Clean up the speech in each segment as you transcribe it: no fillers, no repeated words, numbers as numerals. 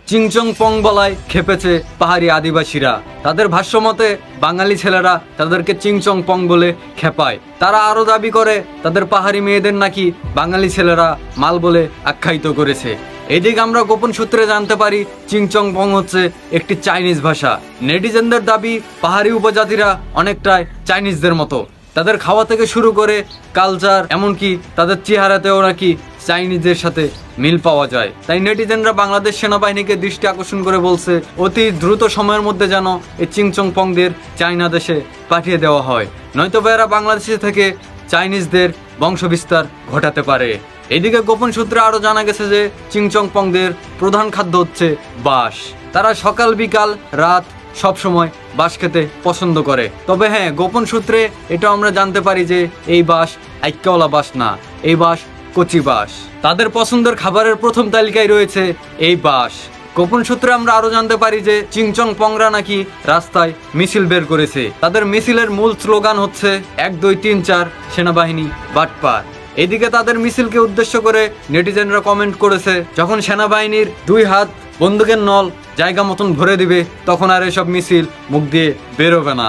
চিংচং পং বলায় খেপেছে পাহাড়ি আদিবাসীরা। তাদের ভাষ্যমতে বাঙালি ছেলেরা তাদেরকে চিংচং পং বলে খেপায়। তারা আরো দাবি করে তাদের পাহাড়ি মেয়েদের নাকি বাঙালি ছেলেরা মাল বলে আখ্যায়িত করেছে। এদিকে আমরা গোপন সূত্রে জানতে পারি চিংচং পং হচ্ছে একটি চাইনিজ ভাষা। নেটিজেনদের দাবি পাহাড়ি উপজাতিরা অনেকটাই চাইনিজদের মতো। তাদের খাওয়া থেকে শুরু করে কালচার, এমনকি তাদের চেহারাতেও নাকি চাইনিজদের সাথে মিল পাওয়া যায়। তাই নেটিজেনরা বাংলাদেশ সেনাবাহিনীকে দৃষ্টি আকর্ষণ করে বলছে অতি দ্রুত সময়ের মধ্যে যেন এই চিংচং পংদের চায়না দেশে পাঠিয়ে দেওয়া হয়, নয়তো এরা বাংলাদেশ থেকে চাইনিজদের বংশবিস্তার ঘটাতে পারে। এদিকে গোপন সূত্রে আরো জানা গেছে যে চিংচং পংদের প্রধান খাদ্য হচ্ছে বাঁশ। তারা সকাল বিকাল রাত সব সময় বাঁশ খেতে পছন্দ করে। তবে হ্যাঁ, গোপন সূত্রে এটা আমরা জানতে পারি যে এই বাঁশ আইক্যাওয়ালা বাঁশ না, এই বাঁশ কচি বাঁশ। তাদের পছন্দের খাবারের প্রথম তালিকায় রয়েছে এই বাঁশ। গোপন সূত্রে আমরা আরো জানতে পারি যে চিংচং পংরা নাকি রাস্তায় মিছিল বের করেছে। তাদের মিছিলের মূল স্লোগান হচ্ছে 1 2 3 4 সেনাবাহিনী বাটপার। এদিকে তাদের মিছিলকে উদ্দেশ্য করে নেটিজেনরা কমেন্ট করেছে, যখন সেনাবাহিনীর 2 হাত বন্দুকের নল জায়গা মতন ভরে দিবে তখন আর এসব মিছিল মুখ দিয়ে বেরোবে না।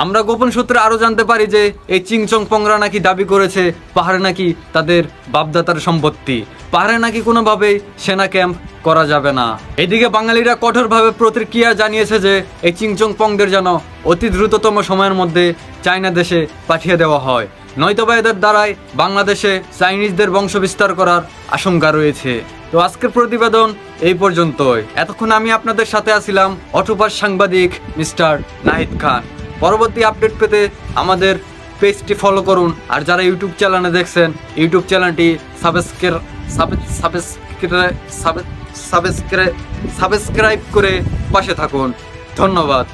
আমরা গোপন সূত্রে আরো জানতে পারি যে এই চিংচং পংরা নাকি দাবি করেছে পাহাড়ে নাকি তাদের বাপদাতার সম্পত্তি, পাহাড়ে নাকি কোনোভাবেই সেনা ক্যাম্প করা যাবে না। এদিকে বাঙালিরা কঠোরভাবে প্রতিক্রিয়া জানিয়েছে যে এই চিংচং পংদের যেন অতি দ্রুততম সময়ের মধ্যে চায়না দেশে পাঠিয়ে দেওয়া হয়, নয়তোবা এদের দ্বারাই বাংলাদেশে চাইনিজদের বংশবিস্তার করার আশঙ্কা রয়েছে। তো আজকের প্রতিবেদন এই পর্যন্তই। এতক্ষণ আমি আপনাদের সাথে আছিলাম অটোপাস সাংবাদিক মিস্টার নাহিদ খান। পরবর্তী আপডেট পেতে আমাদের পেজটি ফলো করুন। আর যারা ইউটিউব চ্যানেলে দেখছেন, ইউটিউব চ্যানেলটি সাবস্ক্রাইব করে পাশে থাকুন। ধন্যবাদ।